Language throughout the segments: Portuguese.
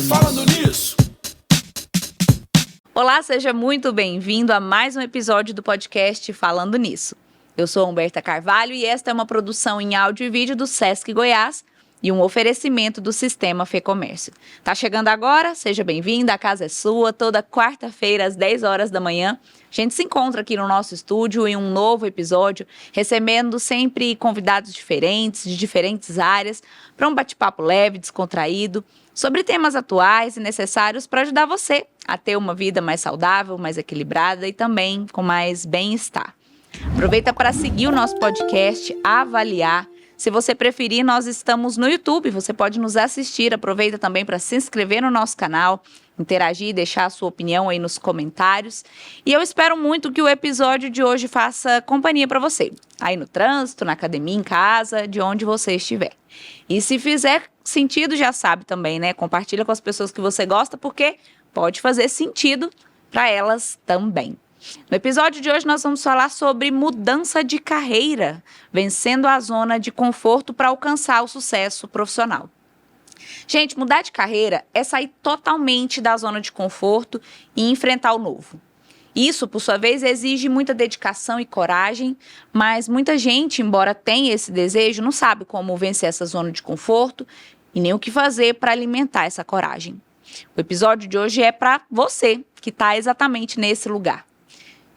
Falando nisso. Olá, seja muito bem-vindo a mais um episódio do podcast Falando Nisso. Eu sou Humberta Carvalho e esta é uma produção em áudio e vídeo do Sesc Goiás e um oferecimento do Sistema Fê-Comércio. Tá chegando agora? Seja bem-vinda, a casa é sua. Toda quarta-feira às 10 horas da manhã, a gente se encontra aqui no nosso estúdio em um novo episódio, recebendo sempre convidados diferentes, de diferentes áreas, para um bate-papo leve, descontraído, sobre temas atuais e necessários para ajudar você a ter uma vida mais saudável, mais equilibrada e também com mais bem-estar. Aproveita para seguir o nosso podcast, avaliar. Se você preferir, nós estamos no YouTube, você pode nos assistir. Aproveita também para se inscrever no nosso canal, interagir, deixar a sua opinião aí nos comentários. E eu espero muito que o episódio de hoje faça companhia para você, aí no trânsito, na academia, em casa, de onde você estiver. E se fizer sentido, já sabe também, né? Compartilha com as pessoas que você gosta, porque pode fazer sentido para elas também. No episódio de hoje nós vamos falar sobre mudança de carreira, vencendo a zona de conforto para alcançar o sucesso profissional. Gente, mudar de carreira é sair totalmente da zona de conforto e enfrentar o novo. Isso, por sua vez, exige muita dedicação e coragem, mas muita gente, embora tenha esse desejo, não sabe como vencer essa zona de conforto e nem o que fazer para alimentar essa coragem. O episódio de hoje é para você que está exatamente nesse lugar.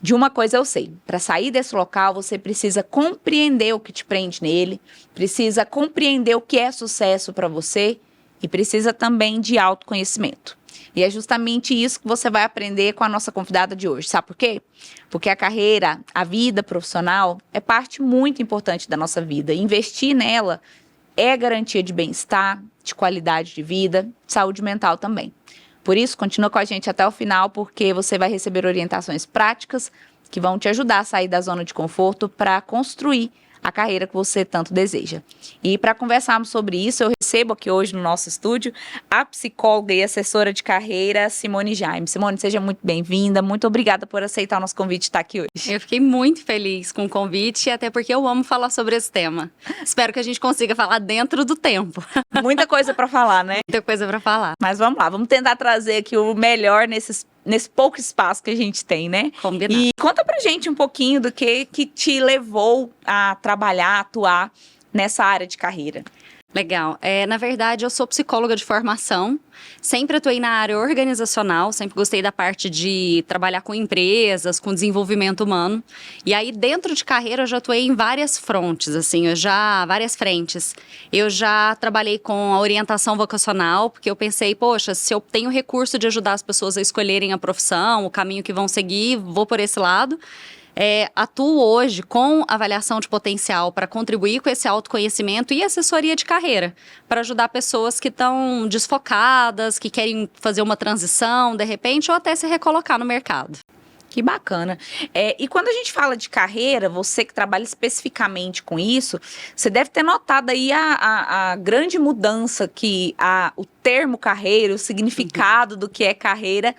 De uma coisa eu sei, para sair desse local você precisa compreender o que te prende nele, precisa compreender o que é sucesso para você e precisa também de autoconhecimento. E é justamente isso que você vai aprender com a nossa convidada de hoje. Sabe por quê? Porque a carreira, a vida profissional é parte muito importante da nossa vida. Investir nela é garantia de bem-estar, de qualidade de vida, saúde mental também. Por isso, continua com a gente até o final, porque você vai receber orientações práticas que vão te ajudar a sair da zona de conforto para construir a carreira que você tanto deseja. E para conversarmos sobre isso, eu recebo aqui hoje no nosso estúdio a psicóloga e assessora de carreira, Simone Jaime. Simone, seja muito bem-vinda, muito obrigada por aceitar o nosso convite de estar aqui hoje. Eu fiquei muito feliz com o convite, até porque eu amo falar sobre esse tema. Espero que a gente consiga falar dentro do tempo. Muita coisa para falar, né? Muita coisa para falar. Mas vamos lá, vamos tentar trazer aqui o melhor nesse pouco espaço que a gente tem, né? Combinado. E conta pra gente um pouquinho do que te levou a trabalhar, a atuar nessa área de carreira. Legal. Na verdade, eu sou psicóloga de formação, sempre atuei na área organizacional, sempre gostei da parte de trabalhar com empresas, com desenvolvimento humano. E aí, dentro de carreira, eu já atuei em várias frontes, assim, várias frentes. Eu já trabalhei com a orientação vocacional, porque eu pensei, poxa, se eu tenho recurso de ajudar as pessoas a escolherem a profissão, o caminho que vão seguir, vou por esse lado. Atuo hoje com avaliação de potencial para contribuir com esse autoconhecimento e assessoria de carreira, para ajudar pessoas que estão desfocadas, que querem fazer uma transição de repente ou até se recolocar no mercado. Que bacana. E quando a gente fala de carreira, você que trabalha especificamente com isso, você deve ter notado aí a grande mudança que o termo carreira, o significado do que é carreira,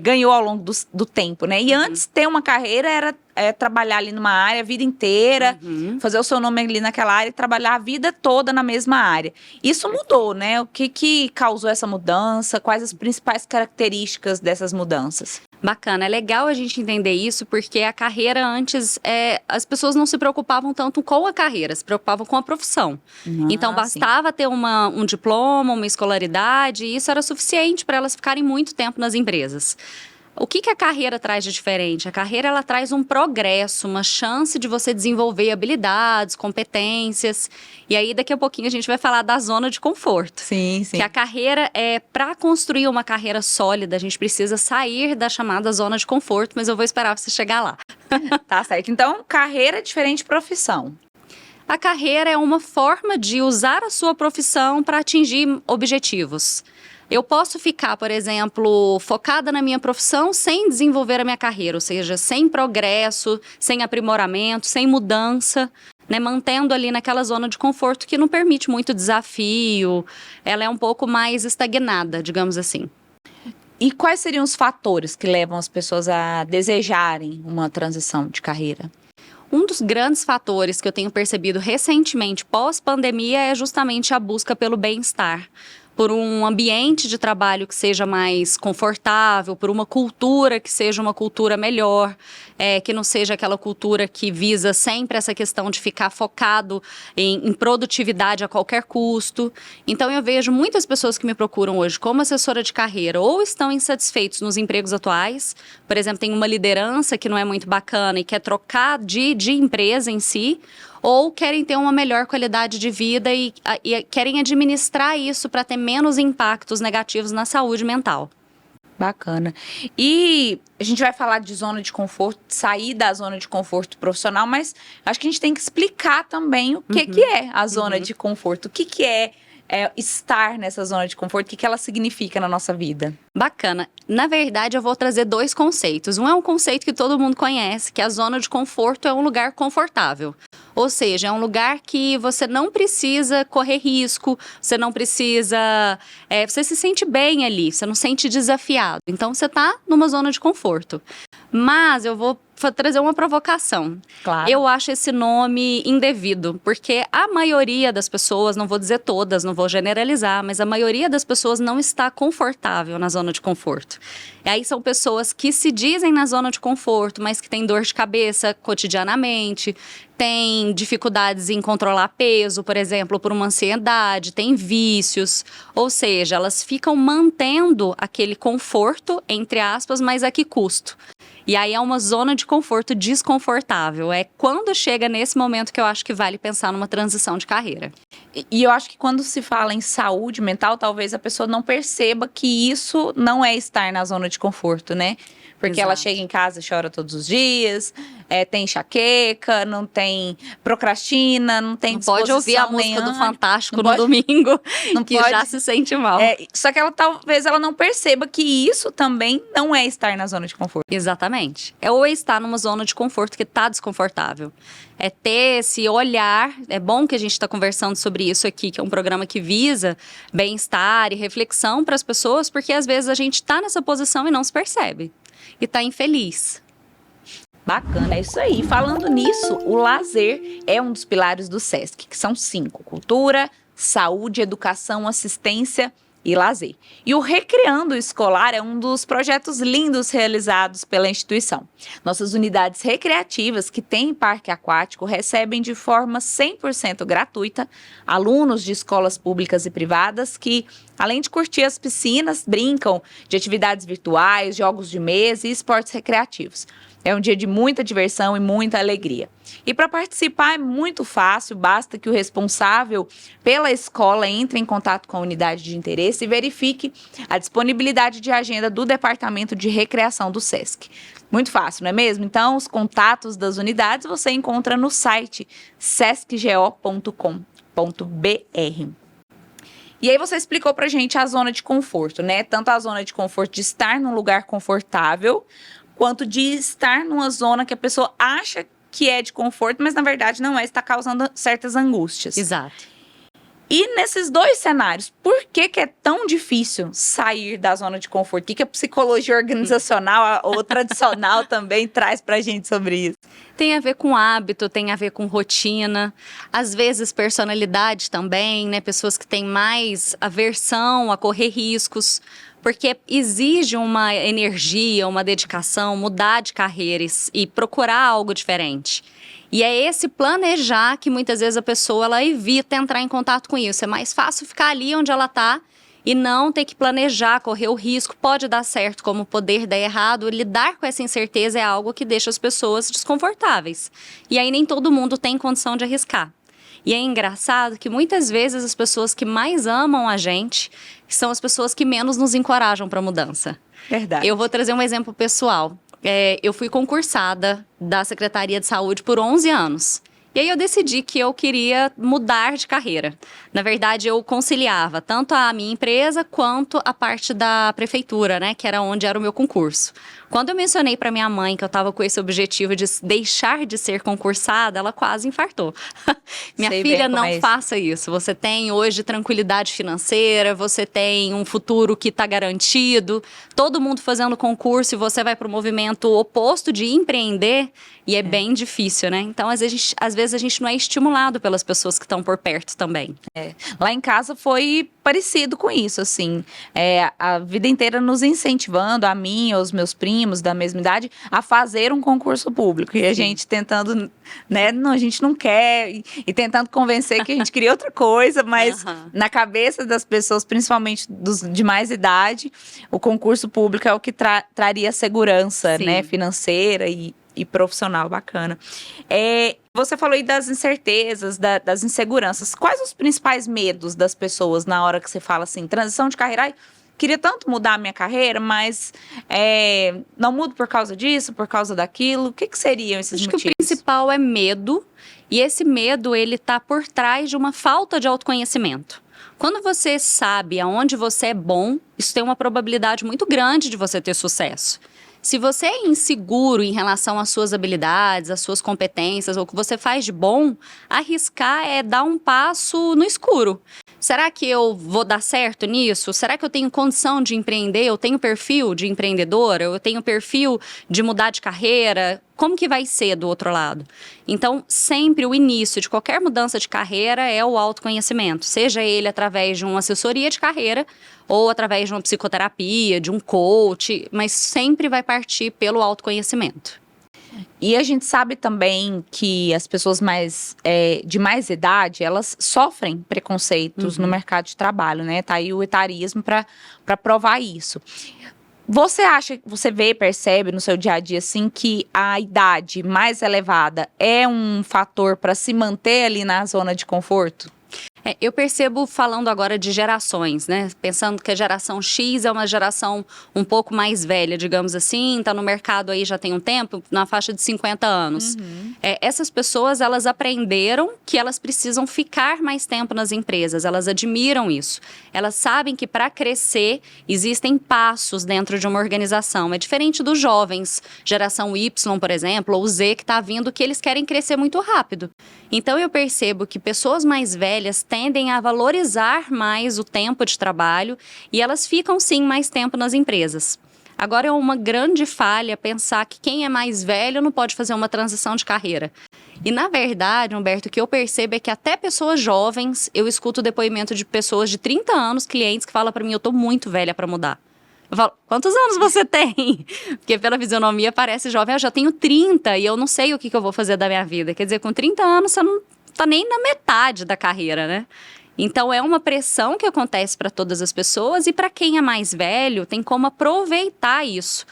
ganhou ao longo do tempo, né? E antes, ter uma carreira era trabalhar ali numa área a vida inteira, fazer o seu nome ali naquela área e trabalhar a vida toda na mesma área. Isso mudou, né? O que causou essa mudança? Quais as principais características dessas mudanças? Bacana, é legal a gente entender isso, porque a carreira antes, as pessoas não se preocupavam tanto com a carreira, se preocupavam com a profissão. Então, bastava ter um diploma, uma escolaridade, e isso era suficiente para elas ficarem muito tempo nas empresas. O que a carreira traz de diferente? A carreira, ela traz um progresso, uma chance de você desenvolver habilidades, competências. E aí, daqui a pouquinho, a gente vai falar da zona de conforto. Sim, sim. Que a carreira, para construir uma carreira sólida, a gente precisa sair da chamada zona de conforto, mas eu vou esperar você chegar lá. Tá certo. Então, carreira é diferente de profissão. A carreira é uma forma de usar a sua profissão para atingir objetivos. Eu posso ficar, por exemplo, focada na minha profissão sem desenvolver a minha carreira, ou seja, sem progresso, sem aprimoramento, sem mudança, né, mantendo ali naquela zona de conforto que não permite muito desafio, ela é um pouco mais estagnada, digamos assim. E quais seriam os fatores que levam as pessoas a desejarem uma transição de carreira? Um dos grandes fatores que eu tenho percebido recentemente, pós-pandemia, é justamente a busca pelo bem-estar, por um ambiente de trabalho que seja mais confortável, por uma cultura que seja uma cultura melhor, que não seja aquela cultura que visa sempre essa questão de ficar focado em produtividade a qualquer custo. Então eu vejo muitas pessoas que me procuram hoje como assessora de carreira ou estão insatisfeitos nos empregos atuais, por exemplo, tem uma liderança que não é muito bacana e quer trocar de empresa em si, ou querem ter uma melhor qualidade de vida e querem administrar isso para ter menos impactos negativos na saúde mental. Bacana. E a gente vai falar de zona de conforto, sair da zona de conforto profissional, mas acho que a gente tem que explicar também o que é a zona de conforto, o que é estar nessa zona de conforto, o que ela significa na nossa vida. Bacana. Na verdade, eu vou trazer dois conceitos. Um é um conceito que todo mundo conhece, que a zona de conforto é um lugar confortável. Ou seja, é um lugar que você não precisa correr risco, você não precisa... você se sente bem ali, você não se sente desafiado. Então, você está numa zona de conforto. Mas eu vou trazer uma provocação. Claro. Eu acho esse nome indevido, porque a maioria das pessoas, não vou dizer todas, não vou generalizar, mas a maioria das pessoas não está confortável na zona de conforto. E aí são pessoas que se dizem na zona de conforto, mas que têm dor de cabeça cotidianamente, têm dificuldades em controlar peso, por exemplo, por uma ansiedade, têm vícios, ou seja, elas ficam mantendo aquele conforto, entre aspas, mas a que custo? E aí é uma zona de conforto desconfortável. É quando chega nesse momento que eu acho que vale pensar numa transição de carreira. E eu acho que quando se fala em saúde mental, talvez a pessoa não perceba que isso não é estar na zona de conforto, né? Porque ela chega em casa e chora todos os dias, tem enxaqueca, não tem procrastina, não tem disposição pode ouvir a música nenhuma, do Fantástico não no pode, domingo, não que pode, já se sente mal. Só que talvez ela não perceba que isso também não é estar na zona de conforto. Exatamente. Ou estar numa zona de conforto que está desconfortável. É ter esse olhar. É bom que a gente está conversando sobre isso aqui, que é um programa que visa bem-estar e reflexão para as pessoas, porque às vezes a gente está nessa posição e não se percebe. E tá infeliz. Bacana, é isso aí. Falando nisso, o lazer é um dos pilares do SESC, que são 5: cultura, saúde, educação, assistência e lazer. E o Recreando Escolar é um dos projetos lindos realizados pela instituição. Nossas unidades recreativas, que têm parque aquático, recebem de forma 100% gratuita alunos de escolas públicas e privadas que, além de curtir as piscinas, brincam de atividades virtuais, jogos de mesa e esportes recreativos. É um dia de muita diversão e muita alegria. E para participar é muito fácil, basta que o responsável pela escola entre em contato com a unidade de interesse e verifique a disponibilidade de agenda do Departamento de Recreação do SESC. Muito fácil, não é mesmo? Então, os contatos das unidades você encontra no site sescgo.com.br. E aí você explicou pra gente a zona de conforto, né? Tanto a zona de conforto de estar num lugar confortável, quanto de estar numa zona que a pessoa acha que é de conforto, mas na verdade não é, está causando certas angústias. Exato. E nesses dois cenários, por que é tão difícil sair da zona de conforto? O que a psicologia organizacional ou tradicional também traz pra gente sobre isso? Tem a ver com hábito, tem a ver com rotina, às vezes personalidade também, né? Pessoas que têm mais aversão a correr riscos, porque exige uma energia, uma dedicação, mudar de carreiras e procurar algo diferente. E é esse planejar que muitas vezes a pessoa ela evita entrar em contato com isso. É mais fácil ficar ali onde ela está e não ter que planejar, correr o risco. Pode dar certo, como poder dar errado. Lidar com essa incerteza é algo que deixa as pessoas desconfortáveis. E aí nem todo mundo tem condição de arriscar. E é engraçado que muitas vezes as pessoas que mais amam a gente são as pessoas que menos nos encorajam para a mudança. Verdade. Eu vou trazer um exemplo pessoal. Eu fui concursada da Secretaria de Saúde por 11 anos. E aí eu decidi que eu queria mudar de carreira. Na verdade, eu conciliava tanto a minha empresa quanto a parte da prefeitura, né? Que era onde era o meu concurso. Quando eu mencionei para minha mãe que eu estava com esse objetivo de deixar de ser concursada, ela quase infartou. Minha Sei filha, bem como não é isso. faça isso. Você tem hoje tranquilidade financeira, você tem um futuro que está garantido, todo mundo fazendo concurso e você vai para o movimento oposto de empreender e é bem difícil, né? Então, às vezes a gente não é estimulado pelas pessoas que estão por perto também. Lá em casa foi parecido com isso, assim. A vida inteira nos incentivando, a mim, aos meus primos da mesma idade, a fazer um concurso público. E a gente tentando, né? Não, a gente não quer. E tentando convencer que a gente queria outra coisa, mas na cabeça das pessoas, principalmente de mais idade, o concurso público é o que traria segurança, Sim. né? Financeira e profissional, bacana. Você falou aí das incertezas, das inseguranças. Quais os principais medos das pessoas na hora que você fala assim, transição de carreira? Ai, queria tanto mudar a minha carreira, mas não mudo por causa disso, por causa daquilo. O que seriam esses Acho motivos? que o principal é medo, e esse medo, ele tá por trás de uma falta de autoconhecimento. Quando você sabe aonde você é bom, isso tem uma probabilidade muito grande de você ter sucesso. Se você é inseguro em relação às suas habilidades, às suas competências, ou o que você faz de bom, arriscar é dar um passo no escuro. Será que eu vou dar certo nisso? Será que eu tenho condição de empreender? Eu tenho perfil de empreendedora? Eu tenho perfil de mudar de carreira? Como que vai ser do outro lado? Então, sempre o início de qualquer mudança de carreira é o autoconhecimento. Seja ele através de uma assessoria de carreira ou através de uma psicoterapia, de um coach, mas sempre vai partir pelo autoconhecimento. E a gente sabe também que as pessoas de mais idade, elas sofrem preconceitos no mercado de trabalho, né? Tá aí o etarismo para provar isso. Você percebe no seu dia a dia, assim, que a idade mais elevada é um fator para se manter ali na zona de conforto? Eu percebo falando agora de gerações, né? Pensando que a geração X é uma geração um pouco mais velha, digamos assim, tá no mercado aí já tem um tempo, na faixa de 50 anos. Essas pessoas, elas aprenderam que elas precisam ficar mais tempo nas empresas, elas admiram isso. Elas sabem que para crescer existem passos dentro de uma organização. É diferente dos jovens, geração Y, por exemplo, ou Z, que tá vindo que eles querem crescer muito rápido. Então eu percebo que pessoas mais velhas tendem a valorizar mais o tempo de trabalho e elas ficam sim mais tempo nas empresas. Agora é uma grande falha pensar que quem é mais velho não pode fazer uma transição de carreira. E na verdade, Humberto, o que eu percebo é que até pessoas jovens, eu escuto depoimento de pessoas de 30 anos, clientes que falam para mim, eu tô muito velha para mudar. Eu falo, quantos anos você tem? Porque pela fisionomia parece jovem, eu já tenho 30 e eu não sei o que eu vou fazer da minha vida. Quer dizer, com 30 anos você não tá nem na metade da carreira, né? Então é uma pressão que acontece para todas as pessoas e para quem é mais velho tem como aproveitar isso.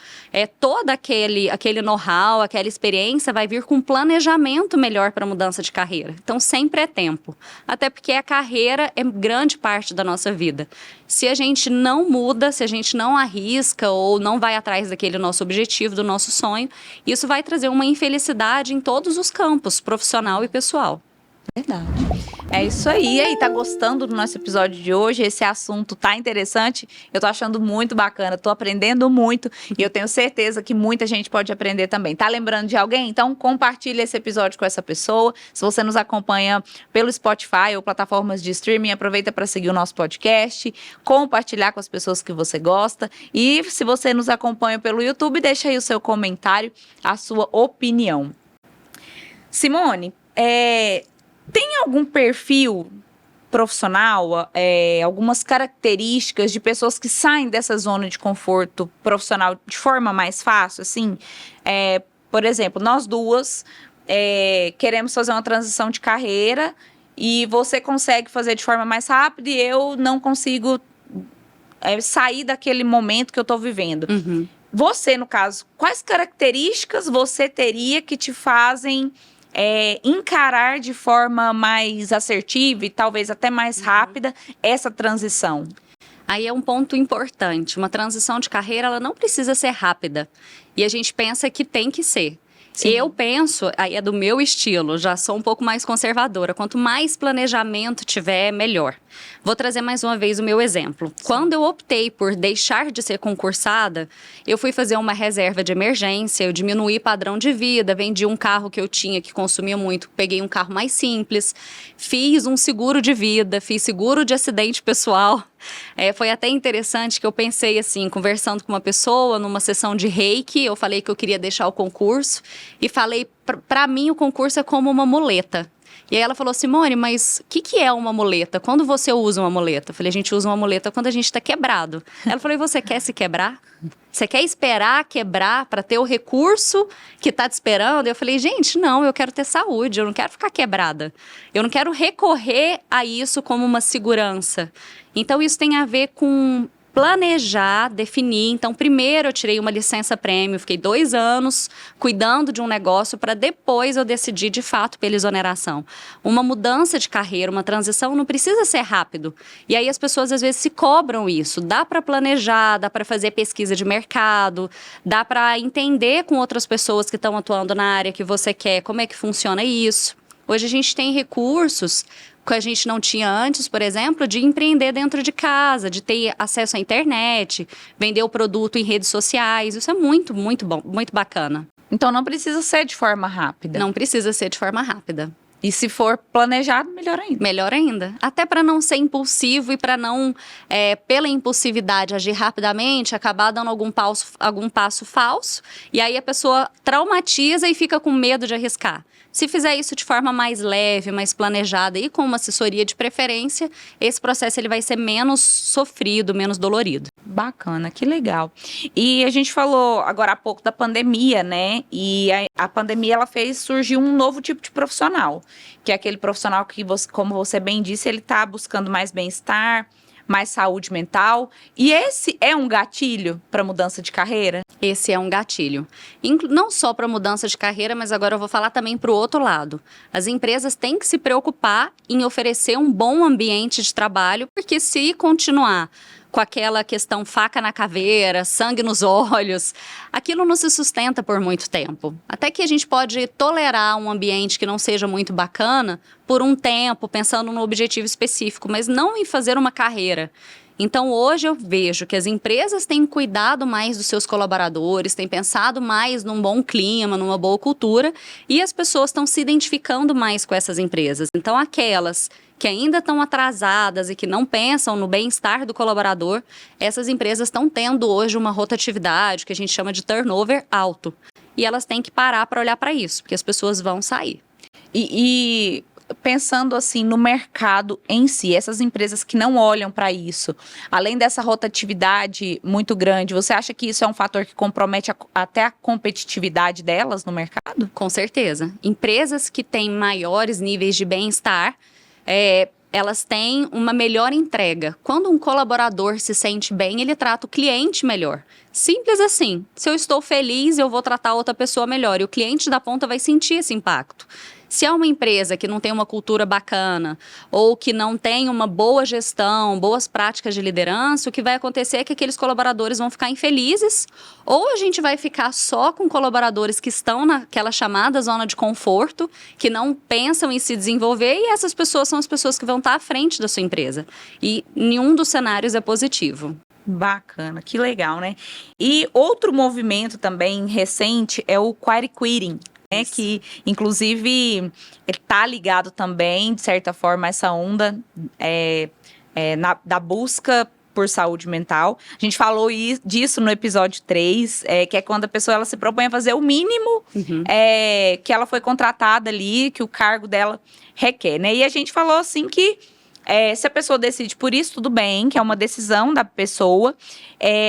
Todo aquele know-how, aquela experiência vai vir com um planejamento melhor para a mudança de carreira. Então sempre é tempo. Até porque a carreira é grande parte da nossa vida. Se a gente não muda, se a gente não arrisca ou não vai atrás daquele nosso objetivo, do nosso sonho, isso vai trazer uma infelicidade em todos os campos, profissional e pessoal. Verdade. É isso aí. E aí, tá gostando do nosso episódio de hoje? Esse assunto tá interessante? Eu tô achando muito bacana, tô aprendendo muito e eu tenho certeza que muita gente pode aprender também. Tá lembrando de alguém? Então compartilha esse episódio com essa pessoa. Se você nos acompanha pelo Spotify ou plataformas de streaming, aproveita para seguir o nosso podcast, compartilhar com as pessoas que você gosta. E se você nos acompanha pelo YouTube, deixa aí o seu comentário, a sua opinião. Simone, tem algum perfil profissional, algumas características de pessoas que saem dessa zona de conforto profissional de forma mais fácil, assim? Por exemplo, nós duas queremos fazer uma transição de carreira e você consegue fazer de forma mais rápida e eu não consigo sair daquele momento que eu estou vivendo. Você, no caso, quais características você teria que te fazem encarar de forma mais assertiva e talvez até mais rápida essa transição? Aí é um ponto importante. Uma transição de carreira, ela não precisa ser rápida. E a gente pensa que tem que ser. Sim. Eu penso, aí é do meu estilo, já sou um pouco mais conservadora. Quanto mais planejamento tiver, melhor. Vou trazer mais uma vez o meu exemplo. Quando eu optei por deixar de ser concursada, eu fui fazer uma reserva de emergência, eu diminuí padrão de vida, vendi um carro que eu tinha que consumia muito, peguei um carro mais simples, fiz um seguro de vida, fiz seguro de acidente pessoal. Foi até interessante que eu pensei assim, conversando com uma pessoa numa sessão de reiki, eu falei que eu queria deixar o concurso e falei, para mim o concurso é como uma muleta. E aí ela falou, Simone, mas o que é uma muleta? Quando você usa uma muleta? Eu falei, a gente usa uma muleta quando a gente está quebrado. Ela falou, e você quer se quebrar? Você quer esperar quebrar para ter o recurso que está te esperando? Eu falei, gente, não, eu quero ter saúde, eu não quero ficar quebrada. Eu não quero recorrer a isso como uma segurança. Então, isso tem a ver com planejar, definir. Então, primeiro eu tirei uma licença prêmio, fiquei 2 anos cuidando de um negócio para depois eu decidir de fato pela exoneração. Uma mudança de carreira, uma transição não precisa ser rápido. E aí as pessoas às vezes se cobram isso. Dá para planejar, dá para fazer pesquisa de mercado, dá para entender com outras pessoas que estão atuando na área que você quer, como é que funciona isso. Hoje a gente tem recursos que a gente não tinha antes, por exemplo, de empreender dentro de casa, de ter acesso à internet, vender o produto em redes sociais. Isso é muito, muito bom, muito bacana. Então não precisa ser de forma rápida. Não precisa ser de forma rápida. E se for planejado, melhor ainda. Melhor ainda. Até para não ser impulsivo e para não, pela impulsividade, agir rapidamente, acabar dando algum passo falso. E aí a pessoa traumatiza e fica com medo de arriscar. Se fizer isso de forma mais leve, mais planejada e com uma assessoria de preferência, esse processo ele vai ser menos sofrido, menos dolorido. Bacana, que legal. E a gente falou agora há pouco da pandemia, né? E a pandemia ela fez surgir um novo tipo de profissional, que é aquele profissional que, como você bem disse, ele está buscando mais bem-estar, mais saúde mental. E esse é um gatilho para mudança de carreira? Esse é um gatilho. Não só para mudança de carreira, mas agora eu vou falar também para o outro lado. As empresas têm que se preocupar em oferecer um bom ambiente de trabalho, porque se continuar com aquela questão faca na caveira, sangue nos olhos, aquilo não se sustenta por muito tempo. Até que a gente pode tolerar um ambiente que não seja muito bacana por um tempo, pensando no objetivo específico, mas não em fazer uma carreira. Então, hoje eu vejo que as empresas têm cuidado mais dos seus colaboradores, têm pensado mais num bom clima, numa boa cultura, e as pessoas estão se identificando mais com essas empresas. Então, aquelas que ainda estão atrasadas e que não pensam no bem-estar do colaborador, essas empresas estão tendo hoje uma rotatividade, que a gente chama de turnover alto. E elas têm que parar para olhar para isso, porque as pessoas vão sair. E pensando assim no mercado em si, essas empresas que não olham para isso, além dessa rotatividade muito grande, você acha que isso é um fator que compromete até a competitividade delas no mercado? Com certeza. Empresas que têm maiores níveis de bem-estar, elas têm uma melhor entrega. Quando um colaborador se sente bem, ele trata o cliente melhor. Simples assim. Se eu estou feliz, eu vou tratar outra pessoa melhor. E o cliente da ponta vai sentir esse impacto. Se é uma empresa que não tem uma cultura bacana ou que não tem uma boa gestão, boas práticas de liderança, o que vai acontecer é que aqueles colaboradores vão ficar infelizes ou a gente vai ficar só com colaboradores que estão naquela chamada zona de conforto, que não pensam em se desenvolver e essas pessoas são as pessoas que vão estar à frente da sua empresa. E nenhum dos cenários é positivo. Bacana, que legal, né? E outro movimento também recente é o quiet quitting. Que inclusive está ligado também, de certa forma, a essa onda da busca por saúde mental. A gente falou disso no episódio 3, que é quando a pessoa ela se propõe a fazer o mínimo que ela foi contratada ali, que o cargo dela requer, né? E a gente falou assim que se a pessoa decide por isso, tudo bem, que é uma decisão da pessoa,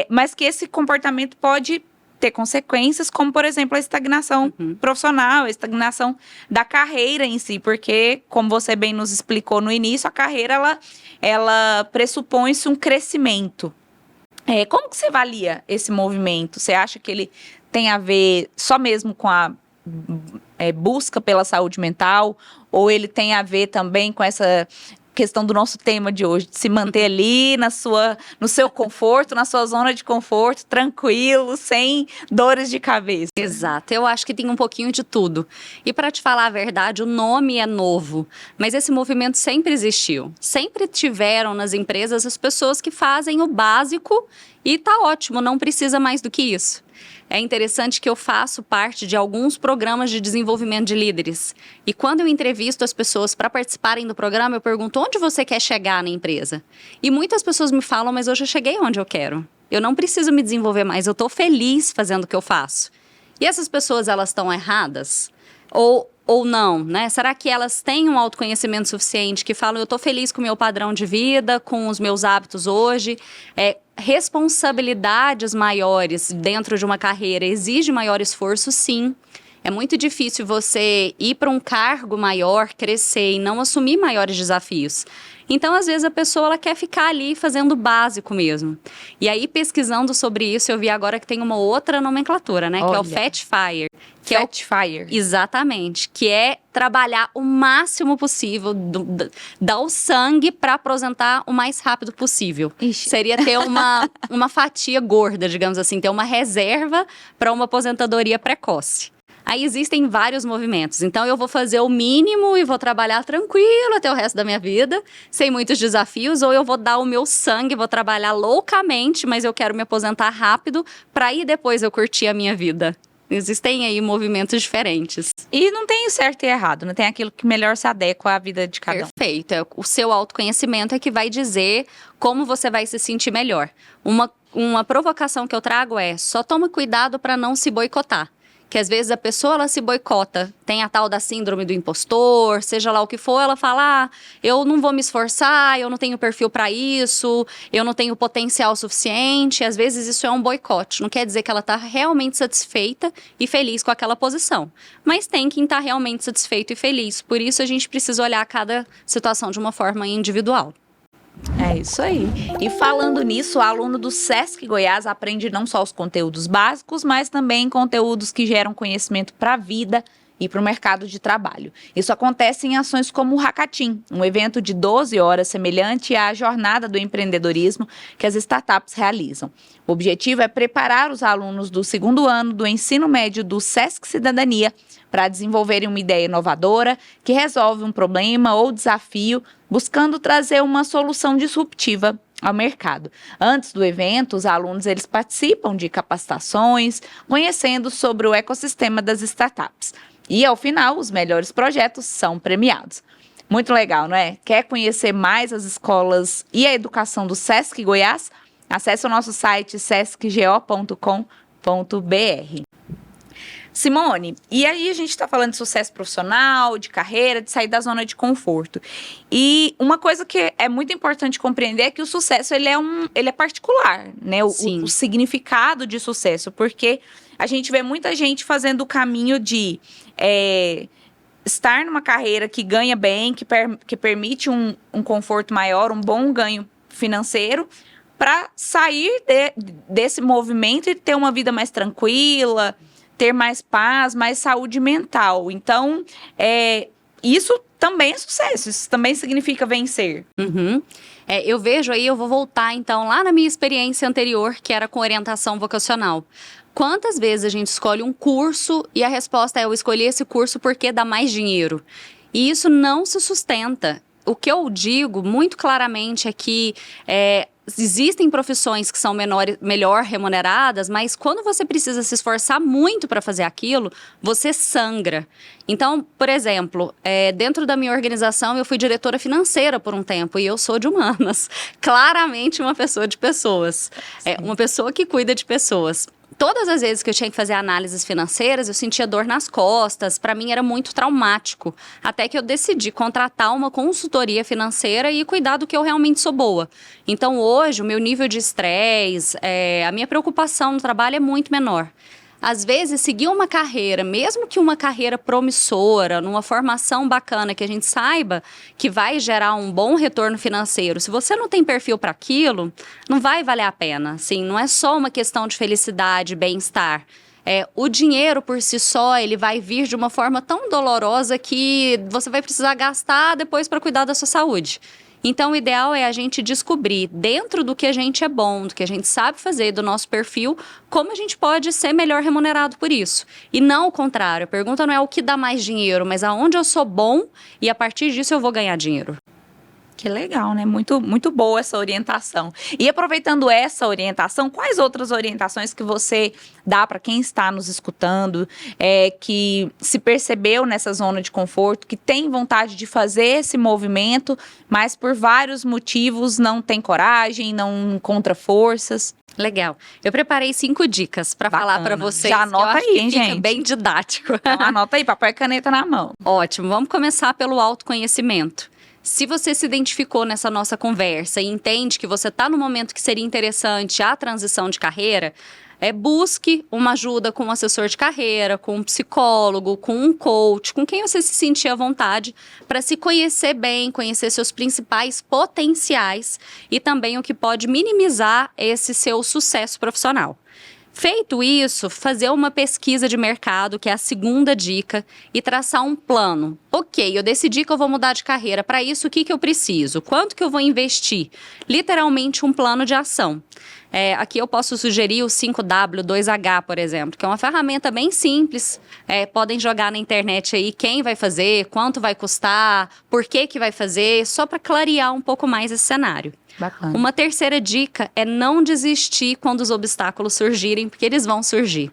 mas que esse comportamento pode ter consequências, como, por exemplo, a estagnação profissional, a estagnação da carreira em si, porque, como você bem nos explicou no início, a carreira, ela pressupõe-se um crescimento. Como que você avalia esse movimento? Você acha que ele tem a ver só mesmo com a busca pela saúde mental, ou ele tem a ver também com essa questão do nosso tema de hoje, de se manter ali no seu conforto, na sua zona de conforto, tranquilo, sem dores de cabeça. Exato, eu acho que tem um pouquinho de tudo. E para te falar a verdade, o nome é novo, mas esse movimento sempre existiu. Sempre tiveram nas empresas as pessoas que fazem o básico e tá ótimo, não precisa mais do que isso. É interessante que eu faço parte de alguns programas de desenvolvimento de líderes. E quando eu entrevisto as pessoas para participarem do programa, eu pergunto onde você quer chegar na empresa. E muitas pessoas me falam, mas eu já cheguei onde eu quero. Eu não preciso me desenvolver mais, eu estou feliz fazendo o que eu faço. E essas pessoas, elas estão erradas? Ou não, né? Será que elas têm um autoconhecimento suficiente que falam, eu estou feliz com o meu padrão de vida, com os meus hábitos hoje? Responsabilidades maiores dentro de uma carreira exige maior esforço, sim. É muito difícil você ir para um cargo maior, crescer e não assumir maiores desafios. Então, às vezes, a pessoa ela quer ficar ali fazendo o básico mesmo. E aí, pesquisando sobre isso, eu vi agora que tem uma outra nomenclatura, né? Olha. Que é o Fat Fire. Fat Fire. Exatamente. Que é trabalhar o máximo possível, dar o sangue para aposentar o mais rápido possível. Ixi. Seria ter uma fatia gorda, digamos assim, ter uma reserva para uma aposentadoria precoce. Aí existem vários movimentos, então eu vou fazer o mínimo e vou trabalhar tranquilo até o resto da minha vida, sem muitos desafios, ou eu vou dar o meu sangue, vou trabalhar loucamente, mas eu quero me aposentar rápido para aí depois eu curtir a minha vida. Existem aí movimentos diferentes. E não tem o certo e errado, não tem aquilo que melhor se adequa à vida de cada um. Perfeito, o seu autoconhecimento é que vai dizer como você vai se sentir melhor. Uma provocação que eu trago é, só toma cuidado para não se boicotar. Que às vezes a pessoa ela se boicota, tem a tal da síndrome do impostor, seja lá o que for, ela fala, eu não vou me esforçar, eu não tenho perfil para isso, eu não tenho potencial suficiente. Às vezes isso é um boicote, não quer dizer que ela está realmente satisfeita e feliz com aquela posição, mas tem quem está realmente satisfeito e feliz. Por isso a gente precisa olhar cada situação de uma forma individual. É isso aí. E falando nisso, o aluno do Sesc Goiás aprende não só os conteúdos básicos, mas também conteúdos que geram conhecimento para a vida e para o mercado de trabalho. Isso acontece em ações como o Hackathon, um evento de 12 horas semelhante à jornada do empreendedorismo que as startups realizam. O objetivo é preparar os alunos do segundo ano do ensino médio do Sesc Cidadania para desenvolverem uma ideia inovadora que resolve um problema ou desafio, buscando trazer uma solução disruptiva ao mercado. Antes do evento, os alunos eles participam de capacitações, conhecendo sobre o ecossistema das startups. E, ao final, os melhores projetos são premiados. Muito legal, não é? Quer conhecer mais as escolas e a educação do Sesc Goiás? Acesse o nosso site sescgo.com.br. Simone, e aí a gente está falando de sucesso profissional, de carreira, de sair da zona de conforto. E uma coisa que é muito importante compreender é que o sucesso ele é particular, né? O significado de sucesso, porque a gente vê muita gente fazendo o caminho de estar numa carreira que ganha bem, que permite um conforto maior, um bom ganho financeiro, para sair desse movimento e ter uma vida mais tranquila, ter mais paz, mais saúde mental. Então, isso também é sucesso, isso também significa vencer. Uhum. Eu vejo aí, eu vou voltar então lá na minha experiência anterior, que era com orientação vocacional. Quantas vezes a gente escolhe um curso e a resposta é eu escolhi esse curso porque dá mais dinheiro? E isso não se sustenta. O que eu digo muito claramente é que existem profissões que são melhor remuneradas, mas quando você precisa se esforçar muito para fazer aquilo, você sangra. Então, por exemplo, dentro da minha organização, eu fui diretora financeira por um tempo e eu sou de humanas. Claramente uma pessoa de pessoas. Uma pessoa que cuida de pessoas. Todas as vezes que eu tinha que fazer análises financeiras, eu sentia dor nas costas, para mim era muito traumático. Até que eu decidi contratar uma consultoria financeira e cuidar do que eu realmente sou boa. Então hoje, o meu nível de estresse, a minha preocupação no trabalho é muito menor. Às vezes, seguir uma carreira, mesmo que uma carreira promissora, numa formação bacana, que a gente saiba que vai gerar um bom retorno financeiro, se você não tem perfil para aquilo, não vai valer a pena. Assim, não é só uma questão de felicidade, bem-estar. O dinheiro por si só, ele vai vir de uma forma tão dolorosa que você vai precisar gastar depois para cuidar da sua saúde. Então, o ideal é a gente descobrir, dentro do que a gente é bom, do que a gente sabe fazer, do nosso perfil, como a gente pode ser melhor remunerado por isso. E não o contrário. A pergunta não é o que dá mais dinheiro, mas aonde eu sou bom e a partir disso eu vou ganhar dinheiro. Que legal, né? Muito, muito boa essa orientação. E aproveitando essa orientação, quais outras orientações que você dá para quem está nos escutando, que se percebeu nessa zona de conforto, que tem vontade de fazer esse movimento, mas por vários motivos não tem coragem, não encontra forças? Legal. Eu preparei 5 dicas para falar para vocês. Já anota aí, hein, gente? Bem didático. Então, anota aí, papel e caneta na mão. Ótimo. Vamos começar pelo autoconhecimento. Se você se identificou nessa nossa conversa e entende que você está no momento que seria interessante a transição de carreira, busque uma ajuda com um assessor de carreira, com um psicólogo, com um coach, com quem você se sentir à vontade, para se conhecer bem, conhecer seus principais potenciais e também o que pode minimizar esse seu sucesso profissional. Feito isso, fazer uma pesquisa de mercado, que é a segunda dica, e traçar um plano. Ok, eu decidi que eu vou mudar de carreira. Para isso, o que eu preciso? Quanto que eu vou investir? Literalmente um plano de ação. Aqui eu posso sugerir o 5W, 2H, por exemplo, que é uma ferramenta bem simples. Podem jogar na internet aí quem vai fazer, quanto vai custar, por que vai fazer, só para clarear um pouco mais esse cenário. Bacana. Uma terceira dica é não desistir quando os obstáculos surgirem, porque eles vão surgir.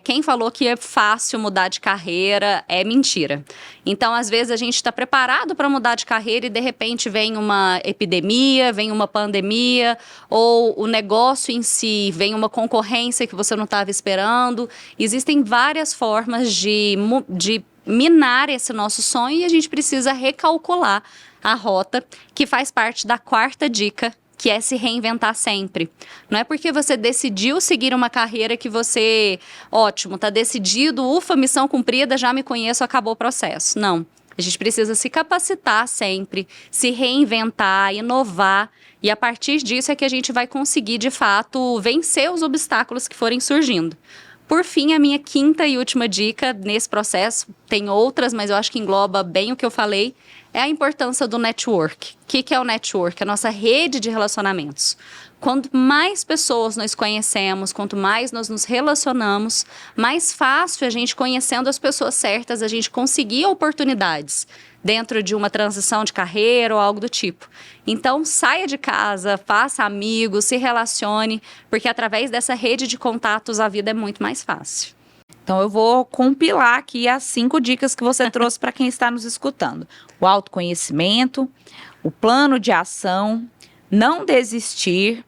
Quem falou que é fácil mudar de carreira é mentira. Então, às vezes, a gente está preparado para mudar de carreira e, de repente, vem uma epidemia, vem uma pandemia, ou o negócio em si, vem uma concorrência que você não estava esperando. Existem várias formas de minar esse nosso sonho e a gente precisa recalcular a rota, que faz parte da quarta dica, que é se reinventar sempre. Não é porque você decidiu seguir uma carreira que você, ótimo, tá decidido, ufa, missão cumprida, já me conheço, acabou o processo. Não. A gente precisa se capacitar sempre, se reinventar, inovar, e a partir disso é que a gente vai conseguir, de fato, vencer os obstáculos que forem surgindo. Por fim, a minha quinta e última dica nesse processo, tem outras, mas eu acho que engloba bem o que eu falei, é a importância do network. O que é o network? A nossa rede de relacionamentos. Quanto mais pessoas nós conhecemos, quanto mais nós nos relacionamos, mais fácil a gente, conhecendo as pessoas certas, a gente conseguir oportunidades dentro de uma transição de carreira ou algo do tipo. Então, saia de casa, faça amigos, se relacione, porque através dessa rede de contatos a vida é muito mais fácil. Então, eu vou compilar aqui as 5 dicas que você trouxe para quem está nos escutando. O autoconhecimento, o plano de ação, não desistir,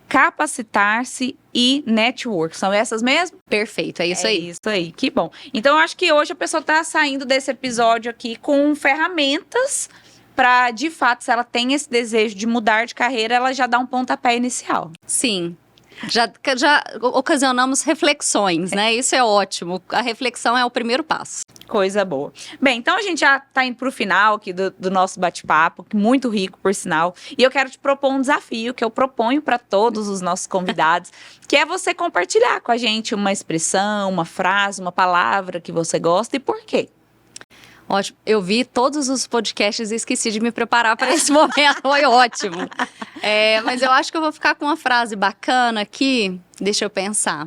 capacitar-se e network. São essas mesmo? Perfeito, é isso aí. Isso aí, que bom. Então, eu acho que hoje a pessoa está saindo desse episódio aqui com ferramentas para, de fato, se ela tem esse desejo de mudar de carreira, ela já dá um pontapé inicial. Sim. Já ocasionamos reflexões, né? Isso é ótimo. A reflexão é o primeiro passo. Coisa boa. Bem, então a gente já está indo para o final aqui do nosso bate-papo, muito rico, por sinal. E eu quero te propor um desafio que eu proponho para todos os nossos convidados, que é você compartilhar com a gente uma expressão, uma frase, uma palavra que você gosta e por quê. Ótimo. Eu vi todos os podcasts e esqueci de me preparar para esse momento. Foi ótimo. Mas eu acho que eu vou ficar com uma frase bacana aqui. Deixa eu pensar.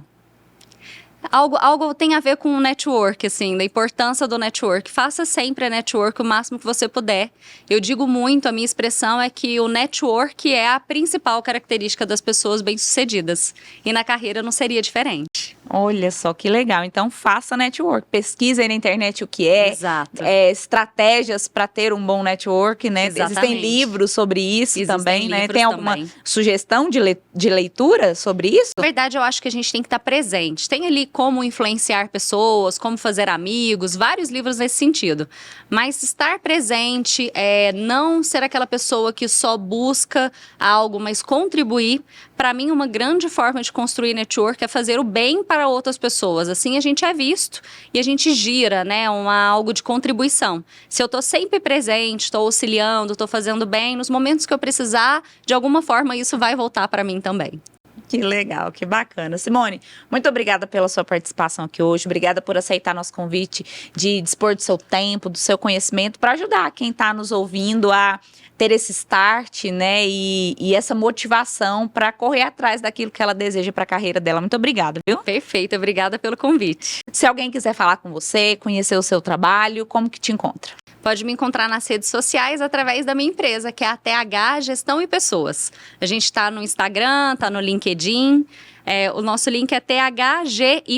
Algo tem a ver com o network, assim, da importância do network. Faça sempre a network o máximo que você puder. Eu digo muito, a minha expressão é que o network é a principal característica das pessoas bem-sucedidas. E na carreira não seria diferente. Olha só que legal. Então, faça network. Pesquisa aí na internet o que é. Exato. Estratégias para ter um bom network, né? Exatamente. Existem livros sobre isso também, né? Tem alguma também. sugestão de leitura sobre isso? Na verdade, eu acho que a gente tem que estar presente. Tem ali como influenciar pessoas, como fazer amigos, vários livros nesse sentido. Mas estar presente, não ser aquela pessoa que só busca algo, mas contribuir. Para mim, uma grande forma de construir network é fazer o bem para outras pessoas. Assim a gente é visto e a gente gira, né? Algo de contribuição. Se eu estou sempre presente, estou auxiliando, estou fazendo bem, nos momentos que eu precisar, de alguma forma isso vai voltar para mim também. Que legal, que bacana. Simone, muito obrigada pela sua participação aqui hoje. Obrigada por aceitar nosso convite de dispor do seu tempo, do seu conhecimento para ajudar quem está nos ouvindo a ter esse start, né, e essa motivação para correr atrás daquilo que ela deseja para a carreira dela. Muito obrigada, viu? Perfeito, obrigada pelo convite. Se alguém quiser falar com você, conhecer o seu trabalho, como que te encontra? Pode me encontrar nas redes sociais através da minha empresa, que é a TH Gestão e Pessoas. A gente está no Instagram, está no LinkedIn. O nosso link é thgip.com.br.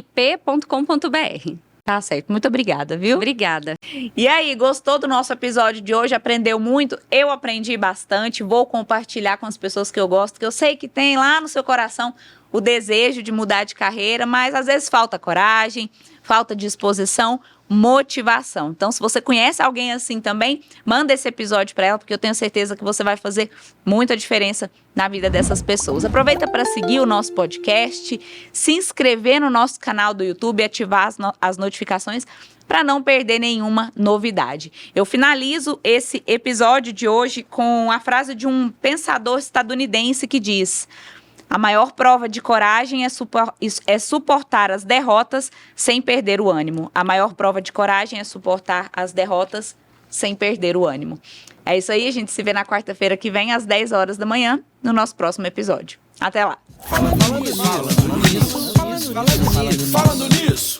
Tá certo. Muito obrigada, viu? Obrigada. E aí, gostou do nosso episódio de hoje? Aprendeu muito? Eu aprendi bastante. Vou compartilhar com as pessoas que eu gosto, que eu sei que tem lá no seu coração o desejo de mudar de carreira, mas às vezes falta coragem, falta disposição, motivação. Então, se você conhece alguém assim também, manda esse episódio para ela, porque eu tenho certeza que você vai fazer muita diferença na vida dessas pessoas. Aproveita para seguir o nosso podcast, se inscrever no nosso canal do YouTube e ativar as notificações para não perder nenhuma novidade. Eu finalizo esse episódio de hoje com a frase de um pensador estadunidense que diz: a maior prova de coragem é suportar as derrotas sem perder o ânimo. A maior prova de coragem é suportar as derrotas sem perder o ânimo. É isso aí, a gente se vê na quarta-feira que vem, às 10 horas da manhã, no nosso próximo episódio. Até lá! Falando nisso.